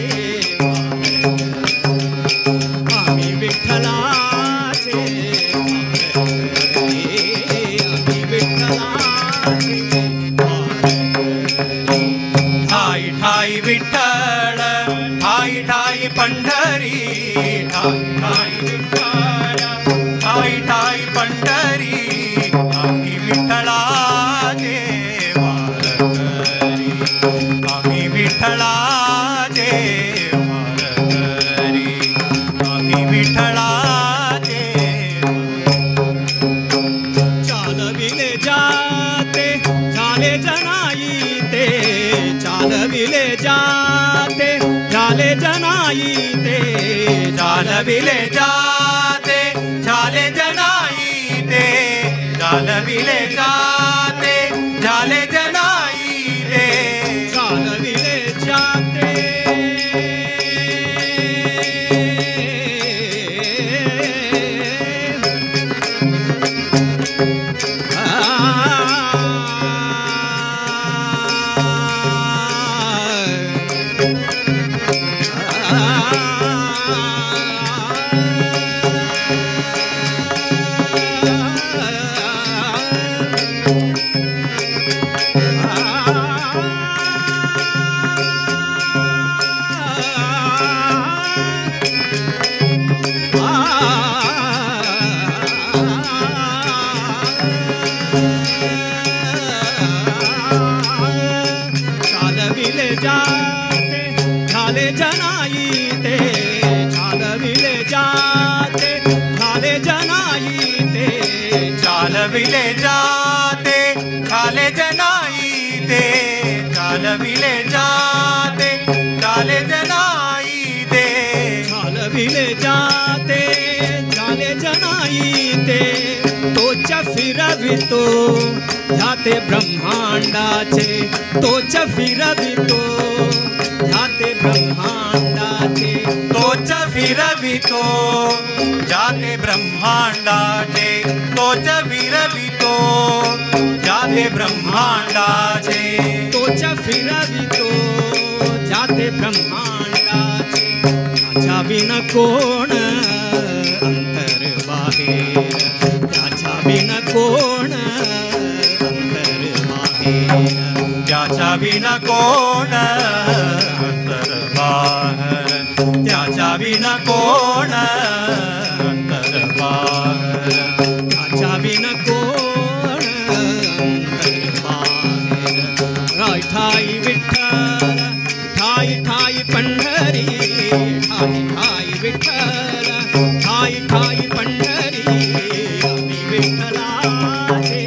आम्ही विठ्ठलाचे आम्ही विठ्ठलाचे ठाई ठाई विठ्ठल ठाई ठाई पंढरी ठाई ठाई विठ्ठल ठाई ठाई पंढरी आम्ही विठ्ठलाचे वारकरी आम्ही विठ्ठलाचे वारकरी आम्ही विठ्ठलाचे चालविले जाते झाले जनाई ते चालविले जाते झाले जनाई ते चालविले जाते झाले जनाई ते चालविले जाते झाले जनाई ते चालविले जाते चालविले जाते झाले जनाई ते चालविले जाते झाले जनाई ते चालविले जाते झाले जनाई ते चालविले जाते झाले जनाई ते चालविले जाते झाले जनाई ते तोच फिरवितो जाते ब्रह्मांडाचे तोच फिरवितो जाते ब्रह्मांडाचे तोच फिरवितो जाते ब्रह्मांडाचे तोच फिरवितो जाते ब्रह्मांडाचे तोच फिरवितो जाते ब्रह्मांडाचे त्याच्या विन कोण अंतर बाहेर त्याच्या विन कोण अंतर बाहेर त्याच्या विन कोण अंतर बाहेर त्याच्या विन कोण अंतर बाहेर त्याच्या विन कोण अंतर बाहेर राय ठाई विठ्ठल ठाई ठाई पंढरी ठाई ठाई विठ्ठल ठाई ठाई पंढरी आम्ही विठ्ठलाचे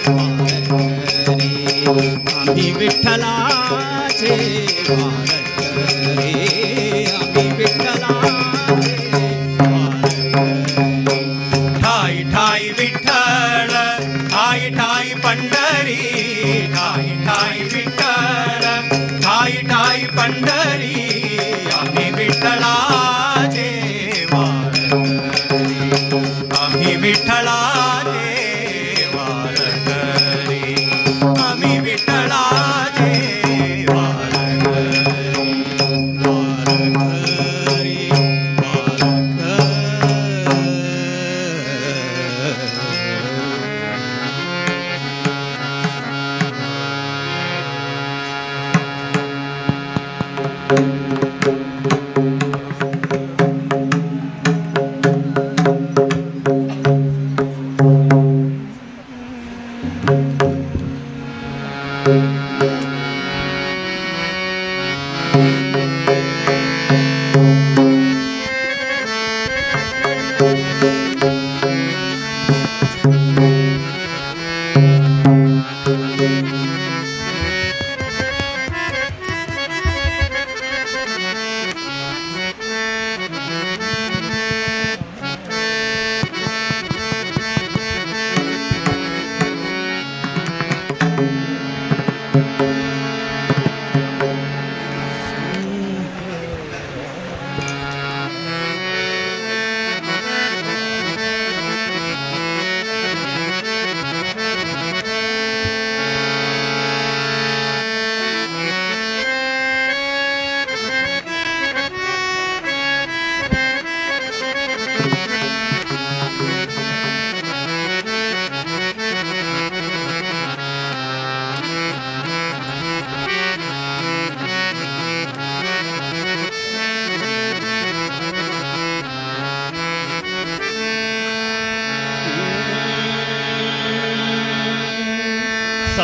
वारकरी आम्ही विठ्ठलाचे वारकरी आम्ही विठ्ठलाचे वारकरी ठाई ठाई विठ्ठल ठाई ठाई पंढरी ठाई ठाई विठ्ठल ठाई ठाई पंढरी आम्ही विठ्ठलाचे वारकरी आम्ही विठ्ठलाचे वारकरी आम्ही विठ्ठलाचे वारकरी वारकरी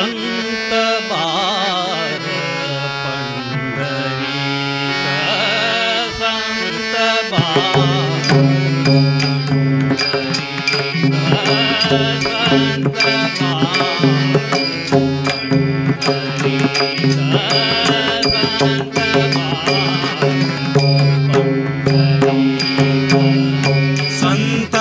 संत बार पंढरी संत बार संत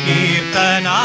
कीर्तना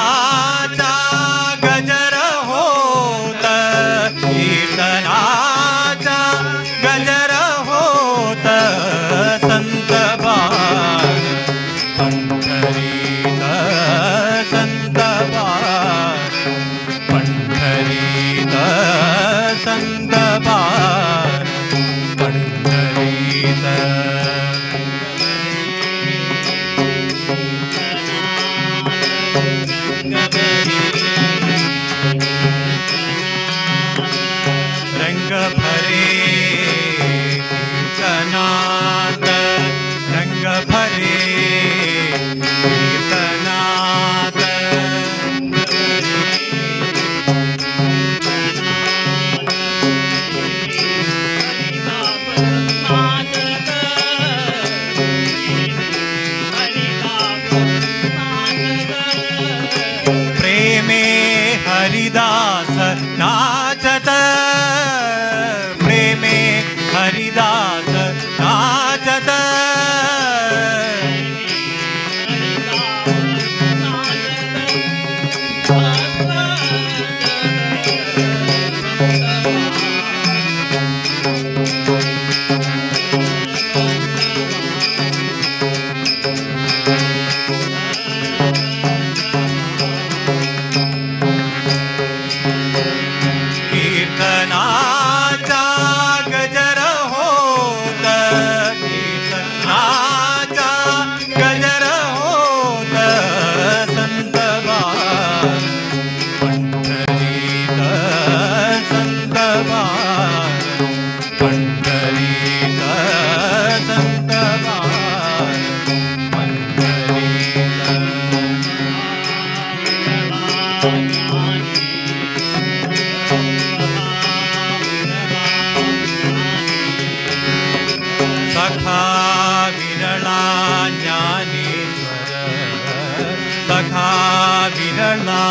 विरला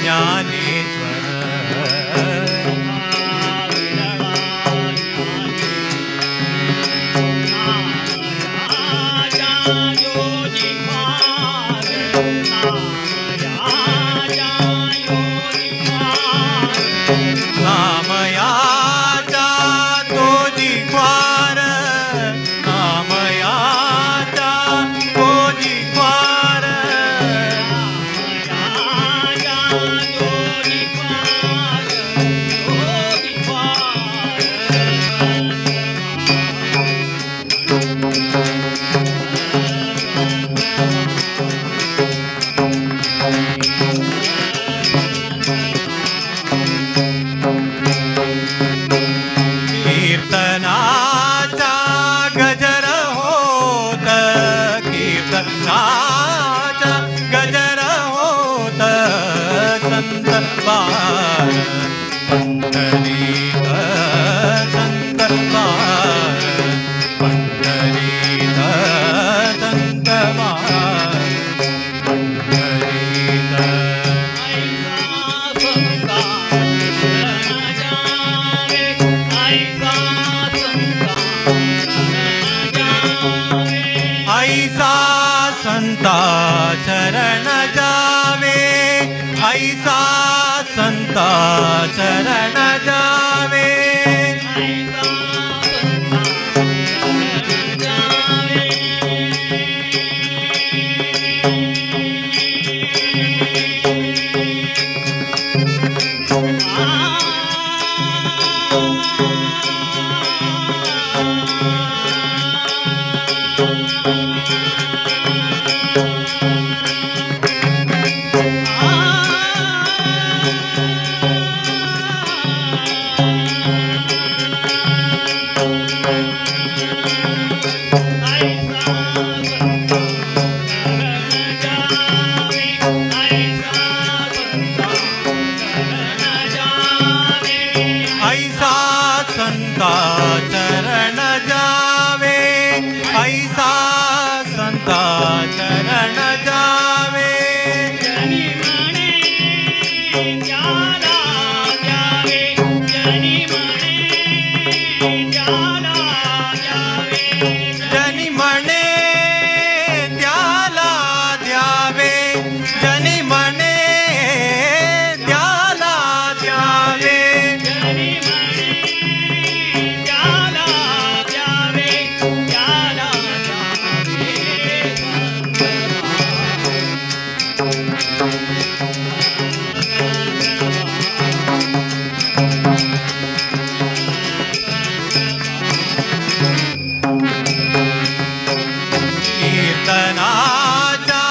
ज्ञानेश्वर नामयाचा तो जिह्वार नामयाचा तो जिह्वार कीर्तनाचा गजर होत कीर्तनाचा गजर होत संत बार पंढरीत संत बार पंढरीत संत बार पंढरीत ऐसा संता चरण जावे ऐसा संता चरण जावे ऐसा संता चरण जावे ऐसा संता चरण जावे जनी म्हणे त्याला द्यावे जनी म्हणे त्याला द्यावे कीर्तनाचा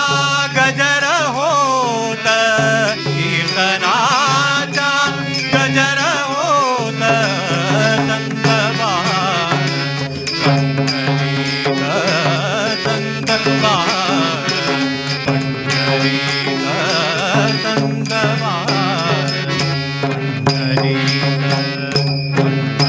गजर होत कीर्तनाचा गजर होत संत बार पंढरीत संत बार पंढरीत संत बार पंढरीत पंढरीत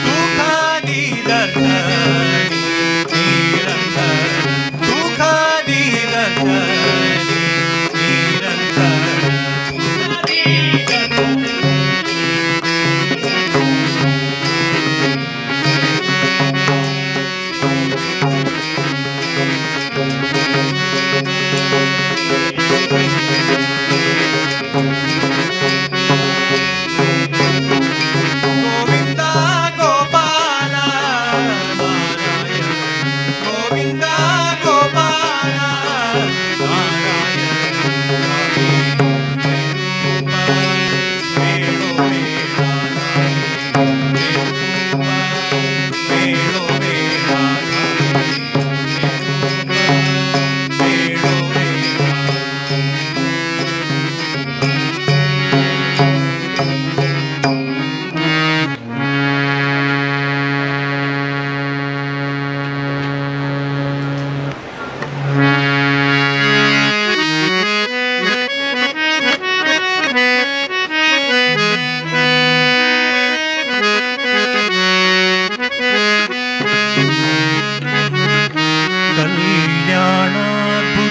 सुखादी दर्शनी निरंतर सुखादी दर्शनी निरंतर गोविंदा गोपाल नारायण गोविंदा गोपाल नारायण वेणो वेणो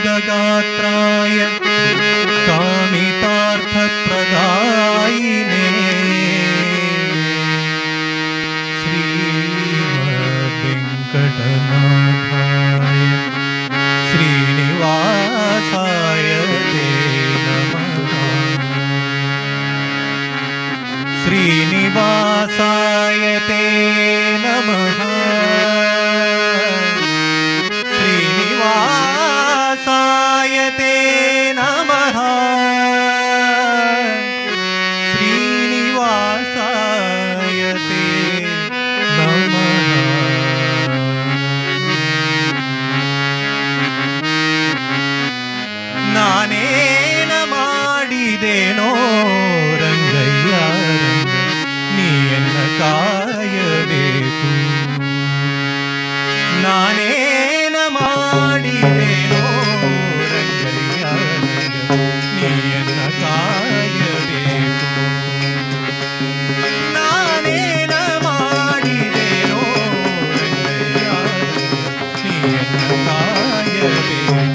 कल्याणाद्भुतगात्राय कामितार्थप्रदायिने श्रीमद्वेङ्कटनाथाय श्रीनिवासाय ते नमः श्रीनिवासाय ते नमः श्रीनिवासाय ते नमः श्रीनिवासाय ते नमः ನಾನೇನ ಮಾಡಿದೇನೋ ರಂಗಯ್ಯ ರಂಗ ನೀಯನ್ನ ಕಾಯಬೇಕು ನಾನೇನ ಮಾಡಿದೇನೋ ರಂಗಯ್ಯ ರಂಗ ನೀಯನ್ನ ಕಾಯಬೇಕು ನಾನೇನ ಮಾಡಿದೇನೋ ರಂಗಯ್ಯ ರಂಗ ನೀಯನ್ನ ಕಾಯಬೇಕು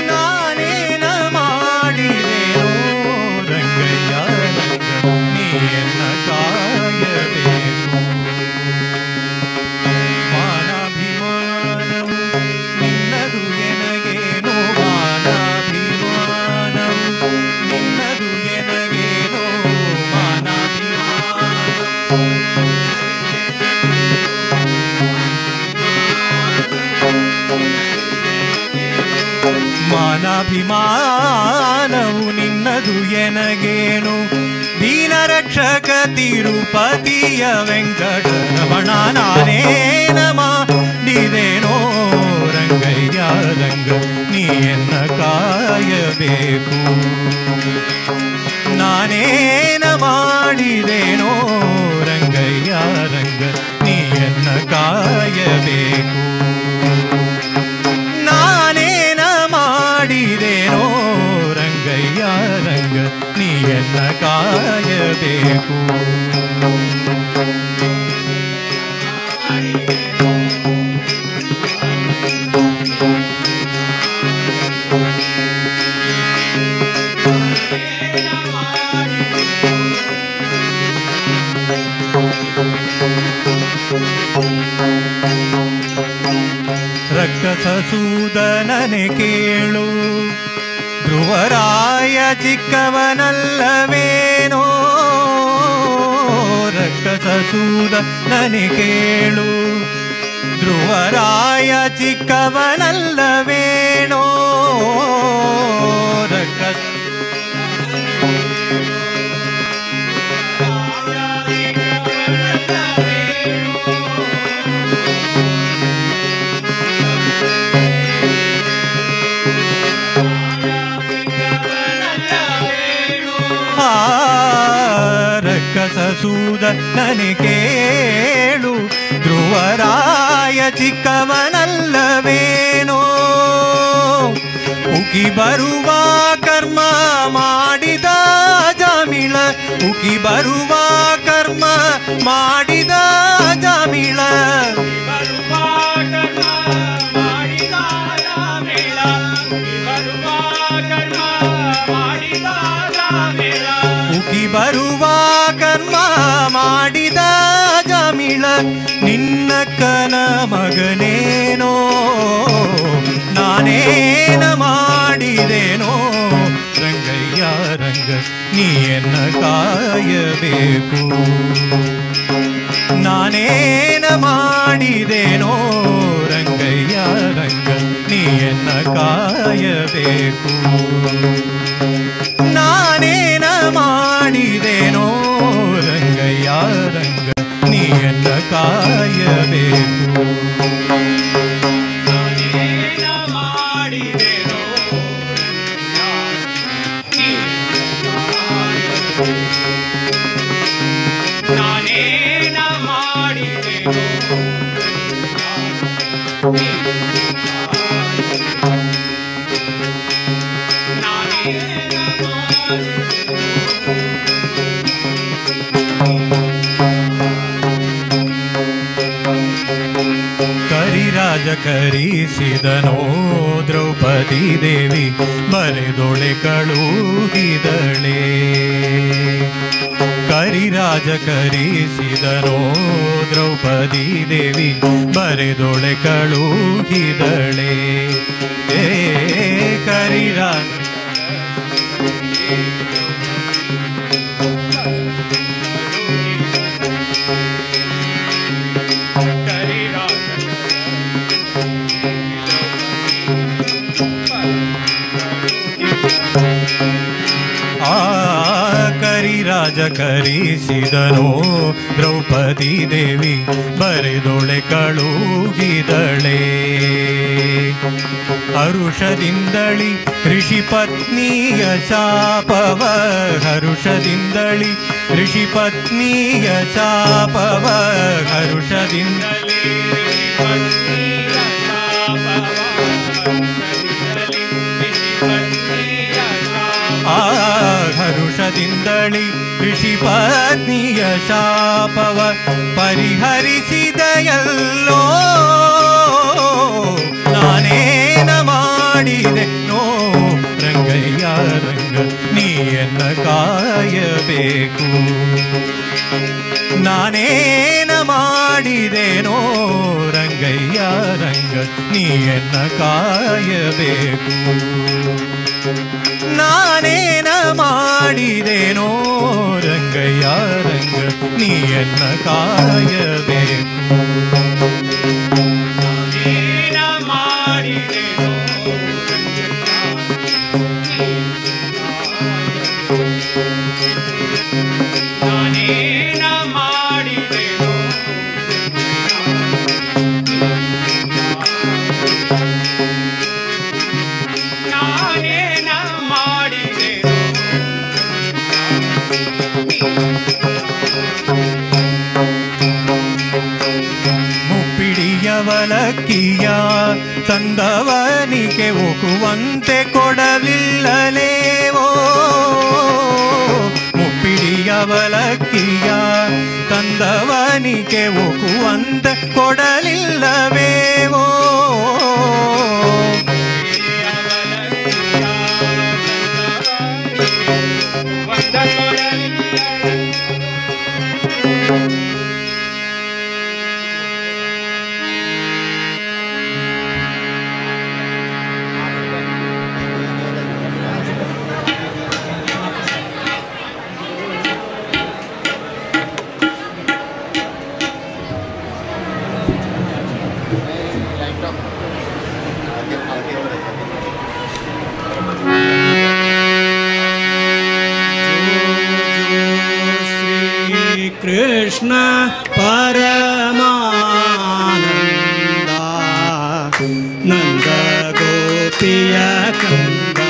ನಾನೇನ ಮಾಡಿದೆನೋ ರಂಗಯ್ಯ ರಂಗ ನೀಯನ್ನ ಕಾಯಬೇಕು ಮಾನಾಭಿಮಾನವು ನಿನ್ನದು ಎನಗೇನೋ ಮಾನಾಭಿಮಾನವು ನಿನ್ನದು ಎನಗೇನೋ ಮಾನಾಭಿಮಾನವು ನಿನ್ನದು ಎನಗೇನು ದೀನರಕ್ಷಕ ತಿರುಪತಿಯ ವೆಂಕಟರಮಣ ನಾನೇನ ಮಾಡಿದೇನೋ ರಂಗಯ್ಯ ರಂಗ ನೀಯನ್ನ ಕಾಯಬೇಕು ನಾನೇನ ಮಾಡಿದೇನೋ ರಂಗಯ್ಯ ರಂಗ ನೀಯನ್ನ ಕಾಯಬೇಕು ನಾನೇನ ಮಾಡಿದೇನೋ ರಂಗಯ್ಯ ರಂಗ ನೀಯನ್ನ ಕಾಯಬೇಕು ರಕ್ಕಸಸೂದನನೆ ಕೇಳು ಧ್ರುವರಾಯ ಚಿಕ್ಕವನಲ್ಲವೇನೋ ರಕ್ಕಸಸೂದನನೆ ಕೇಳು ಧ್ರುವರಾಯ ಚಿಕ್ಕವನಲ್ಲವೇನೋ ರಕ್ಕಸ ಮಧುಸೂದನನೆ ಕೇಳು ಧ್ರುವರಾಯ ಚಿಕ್ಕವನಲ್ಲವೇನೋ ಉಕಿ ಬರುವ ಕರ್ಮ ಮಾಡಿದ ಜಾಮಿಳ ಉಕಿ ಬರುವ ಕರ್ಮ ಮಾಡಿದ ಜಾಮಿಳ ಉಕಿ ಬರುವ ಕರ್ಮ ಮಾಡಿದ ಜಾಮಿಳ ನಿನ್ನಕ್ಕನ ಮಗನೇನೋ ನಾನೇನ ಮಾಡಿದೇನೋ ರಂಗಯ್ಯ ರಂಗ ನೀಯನ್ನ ಕಾಯಬೇಕು ನಾನೇನ ಮಾಡಿದೇನೋ ರಂಗಯ್ಯ ರಂಗ ನೀಯನ್ನ ಕಾಯಬೇಕು ನಾನೇನ ಮಾಡಿದೇನೋ ರಂಗಯ್ಯ ರಂಗ ನೀಯನ್ನ ಕಾಯಬೇಕು ಕರಿರಾಜ ಕರಿಸಿದನೋ ದ್ರೌಪದಿ ದೇವಿ ಬರೆದೊಳೆ ಕಳುಹಿದಳೆ ಕರಿರಾಜ ಕರಿಸಿದನೋ ದ್ರೌಪದಿ ದೇವಿ ಬರೆದೊಳೆ ಕಳುಹಿದಳೆ ಕರಿರಾಜ ಕರಿರಾಜ ಕರಿಸಿದನೋ ದ್ರೌಪದಿ ದೇವಿ ಬರೆದೊಳೆ ಕಳುಹಿದಳೆ ಹರುಷದಿಂದಳಿ ಋಷಿ ಪತ್ನಿಯ ಶಾಪವ ಹರುಷದಿಂದಳಿ ಋಷಿ ಪತ್ನಿಯ ಶಾಪವ ಹರುಷದಿಂದಳಿ ಹರುಷದಿಂದಳಿ ಋಷಿ ಪತ್ನಿಯ ಶಾಪವ ಪರಿಹರಿಸಿದೆಯಲ್ಲೋ ನಾನೇನ ಮಾಡಿದೆ ನೋ ರಂಗಯ್ಯ ರಂಗ ನೀಯನ್ನ ಕಾಯಬೇಕು ನಾನೇನ ಮಾಡಿದೆನೋ ರಂಗಯ್ಯ ರಂಗ ನೀಯನ್ನ ಕಾಯಬೇಕು ನಾನೇನ ಮಾಡಿದೆನೋ ರಂಗಯ್ಯ ರಂಗ ನೀಯನ್ನ ಕಾಯಬೇಕು ನಾನೇನ ಮಾಡಿದೆನೋ ನಾನೇನ ಮಾಡಿದೆನೋ ಮುಪ್ಪಿಡಿಯವಲಕ್ಕಿಯ ತಂದವನಿಗೆ ಒಗುವಂತೆ ಕೊಡಲಿಲ್ಲಲೇವೋ ಮುಪ್ಪಿಡಿಯವಲಕ್ಕಿಯ ತಂದವನಿಗೆ ಒಗುವಂತೆ ಕೊಡಲಿಲ್ಲವೇವೋ कृष्ण परमानंद नंद गोपिय कंद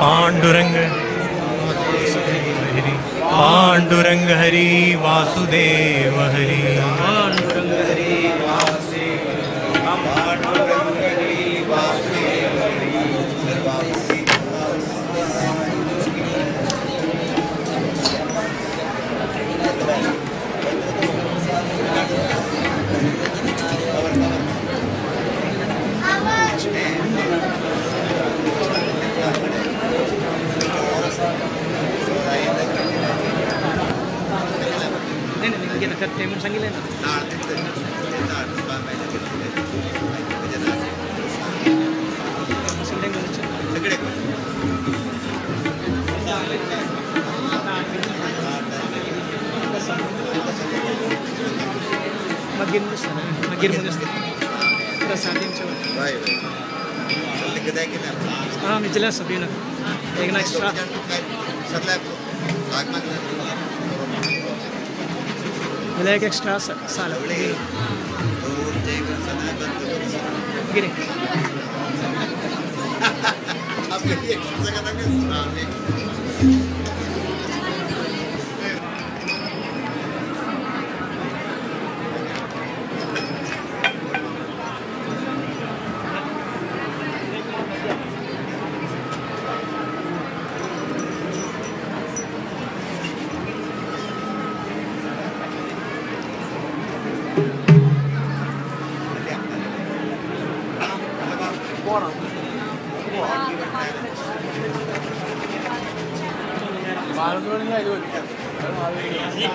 Pandurang Hari Pandurang Hari Vasudev Hari Pandurang Hari Vasudev Pandurang Hari Vasudev Temen sangilan. Magir mo Prasadin coba. Baik. Kedai kita. May jelas sabi na. एक extra. Setelah agmat Wala एक extra sala. Gini. Apa yang saya katakan? Ya.